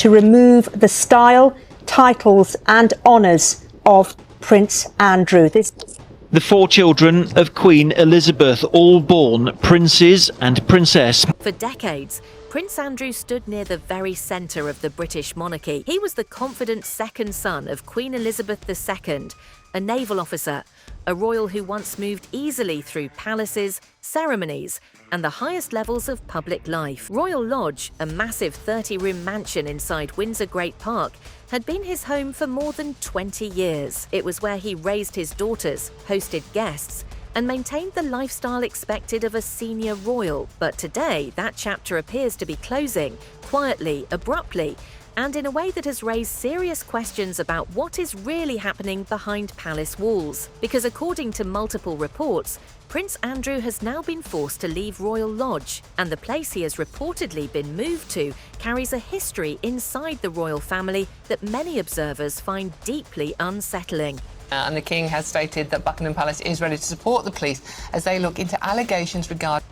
to remove the style, titles and honours of Prince Andrew. The 4 children of Queen Elizabeth, all born princes and princess. For decades, Prince Andrew stood near the very centre of the British monarchy. He was the confident second son of Queen Elizabeth II, a naval officer, a royal who once moved easily through palaces, ceremonies, and the highest levels of public life. Royal Lodge, a massive 30-room mansion inside Windsor Great Park, had been his home for more than 20 years. It was where he raised his daughters, hosted guests, and maintained the lifestyle expected of a senior royal. But today, that chapter appears to be closing, quietly, abruptly, and in a way that has raised serious questions about what is really happening behind palace walls. Because according to multiple reports, Prince Andrew has now been forced to leave Royal Lodge, and the place he has reportedly been moved to carries a history inside the royal family that many observers find deeply unsettling. And the King has stated that Buckingham Palace is ready to support the police as they look into allegations regarding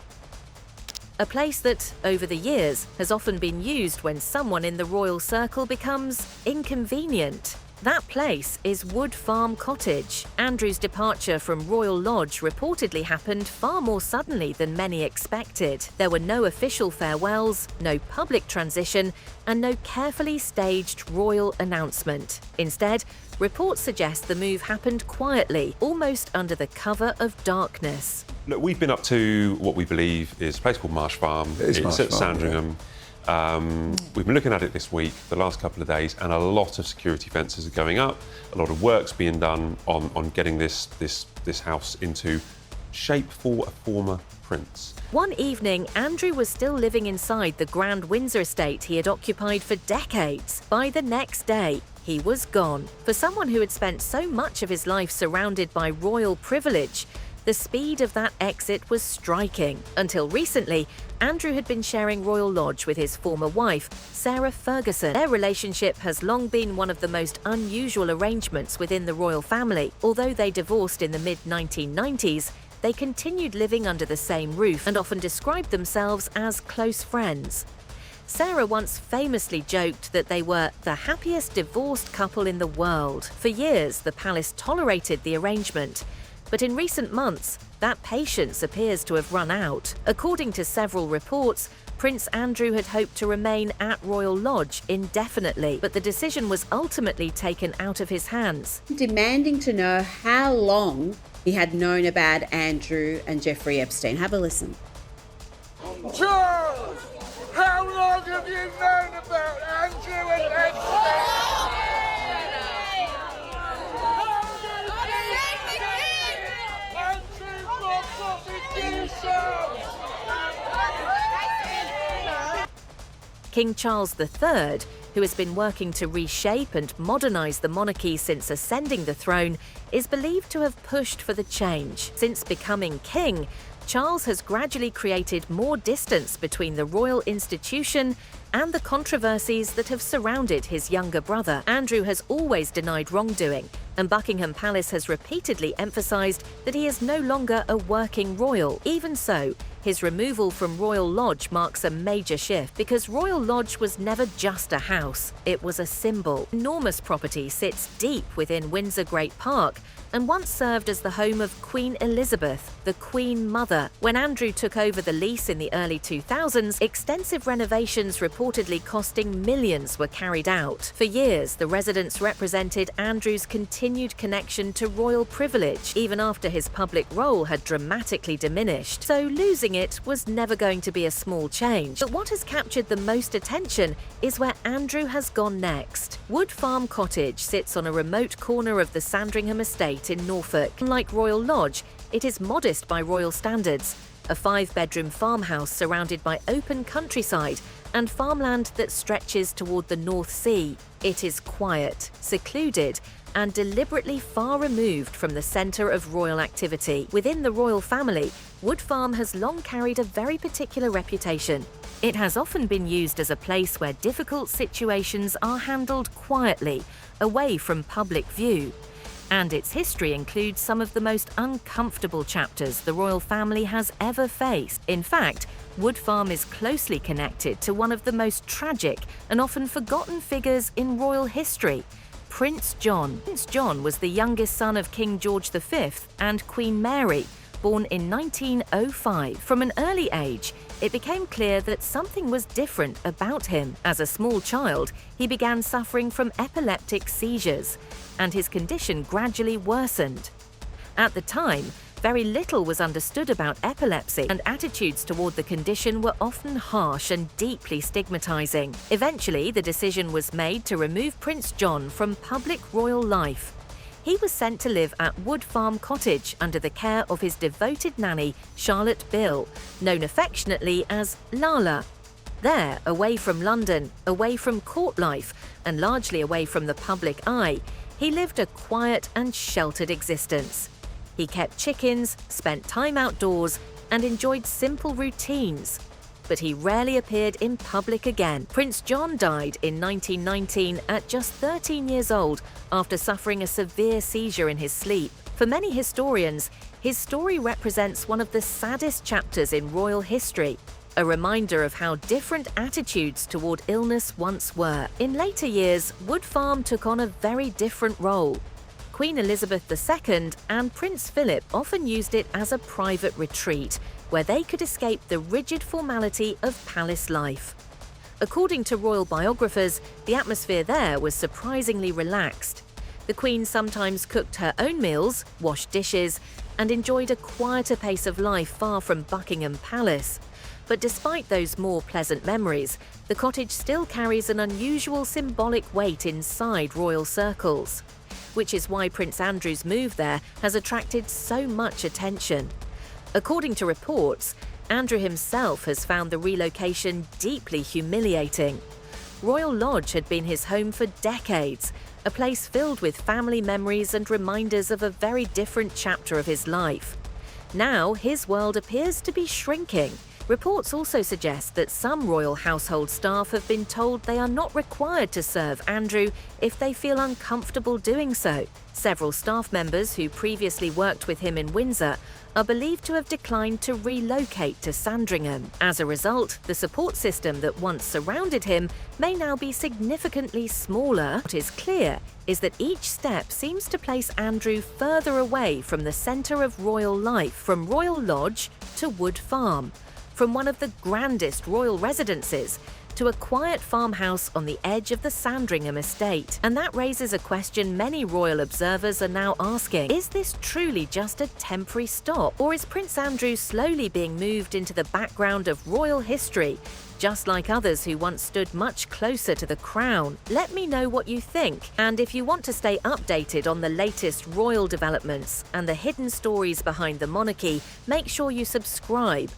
a place that, over the years, has often been used when someone in the royal circle becomes inconvenient. That place is Wood Farm Cottage. Andrew's departure from Royal Lodge reportedly happened far more suddenly than many expected. There were no official farewells, no public transition, and no carefully staged royal announcement. Instead, reports suggest the move happened quietly, almost under the cover of darkness. Look, we've been up to what we believe is a place called Marsh Farm. It's at Sandringham. We've been looking at it this week, the last couple of days, and a lot of security fences are going up. A lot of work's being done on getting this house into shape for a former prince. One evening, Andrew was still living inside the Grand Windsor estate he had occupied for decades. By the next day, he was gone. For someone who had spent so much of his life surrounded by royal privilege, the speed of that exit was striking. Until recently, Andrew had been sharing Royal Lodge with his former wife, Sarah Ferguson. Their relationship has long been one of the most unusual arrangements within the royal family. Although they divorced in the mid-1990s, they continued living under the same roof and often described themselves as close friends. Sarah once famously joked that they were the happiest divorced couple in the world. For years, the palace tolerated the arrangement. But in recent months, that patience appears to have run out. According to several reports, Prince Andrew had hoped to remain at Royal Lodge indefinitely, but the decision was ultimately taken out of his hands. Demanding to know how long he had known about Andrew and Jeffrey Epstein. Have a listen. Charles, how long have you known about Andrew and Epstein? King Charles III, who has been working to reshape and modernise the monarchy since ascending the throne, is believed to have pushed for the change. Since becoming king, Charles has gradually created more distance between the royal institution and the controversies that have surrounded his younger brother. Andrew has always denied wrongdoing, and Buckingham Palace has repeatedly emphasised that he is no longer a working royal. Even so, his removal from Royal Lodge marks a major shift because Royal Lodge was never just a house, it was a symbol. Enormous property sits deep within Windsor Great Park and once served as the home of Queen Elizabeth, the Queen Mother. When Andrew took over the lease in the early 2000s, extensive renovations reportedly costing millions were carried out. For years, the residence represented Andrew's continued connection to royal privilege, even after his public role had dramatically diminished. So losing it was never going to be a small change. But what has captured the most attention is where Andrew has gone next. Wood Farm Cottage sits on a remote corner of the Sandringham estate in Norfolk. Unlike Royal Lodge, it is modest by royal standards, a 5-bedroom farmhouse surrounded by open countryside and farmland that stretches toward the North Sea. It is quiet, secluded, and deliberately far removed from the centre of royal activity. Within the royal family, Wood Farm has long carried a very particular reputation. It has often been used as a place where difficult situations are handled quietly, away from public view. And its history includes some of the most uncomfortable chapters the royal family has ever faced. In fact, Wood Farm is closely connected to one of the most tragic and often forgotten figures in royal history, Prince John. Prince John was the youngest son of King George V and Queen Mary, born in 1905. From an early age, it became clear that something was different about him. As a small child, he began suffering from epileptic seizures, and his condition gradually worsened. At the time, very little was understood about epilepsy, and attitudes toward the condition were often harsh and deeply stigmatizing. Eventually, the decision was made to remove Prince John from public royal life. He was sent to live at Wood Farm Cottage under the care of his devoted nanny, Charlotte Bill, known affectionately as Lala. There, away from London, away from court life, and largely away from the public eye, he lived a quiet and sheltered existence. He kept chickens, spent time outdoors, and enjoyed simple routines. But he rarely appeared in public again. Prince John died in 1919 at just 13 years old after suffering a severe seizure in his sleep. For many historians, his story represents one of the saddest chapters in royal history, a reminder of how different attitudes toward illness once were. In later years, Wood Farm took on a very different role. Queen Elizabeth II and Prince Philip often used it as a private retreat, where they could escape the rigid formality of palace life. According to royal biographers, the atmosphere there was surprisingly relaxed. The Queen sometimes cooked her own meals, washed dishes, and enjoyed a quieter pace of life far from Buckingham Palace. But despite those more pleasant memories, the cottage still carries an unusual symbolic weight inside royal circles, which is why Prince Andrew's move there has attracted so much attention. According to reports, Andrew himself has found the relocation deeply humiliating. Royal Lodge had been his home for decades, a place filled with family memories and reminders of a very different chapter of his life. Now, his world appears to be shrinking. Reports also suggest that some royal household staff have been told they are not required to serve Andrew if they feel uncomfortable doing so. Several staff members who previously worked with him in Windsor are believed to have declined to relocate to Sandringham. As a result, the support system that once surrounded him may now be significantly smaller. What is clear is that each step seems to place Andrew further away from the centre of royal life, from Royal Lodge to Wood Farm, from one of the grandest royal residences to a quiet farmhouse on the edge of the Sandringham estate. And that raises a question many royal observers are now asking. Is this truly just a temporary stop? Or is Prince Andrew slowly being moved into the background of royal history, just like others who once stood much closer to the crown? Let me know what you think. And if you want to stay updated on the latest royal developments and the hidden stories behind the monarchy, make sure you subscribe.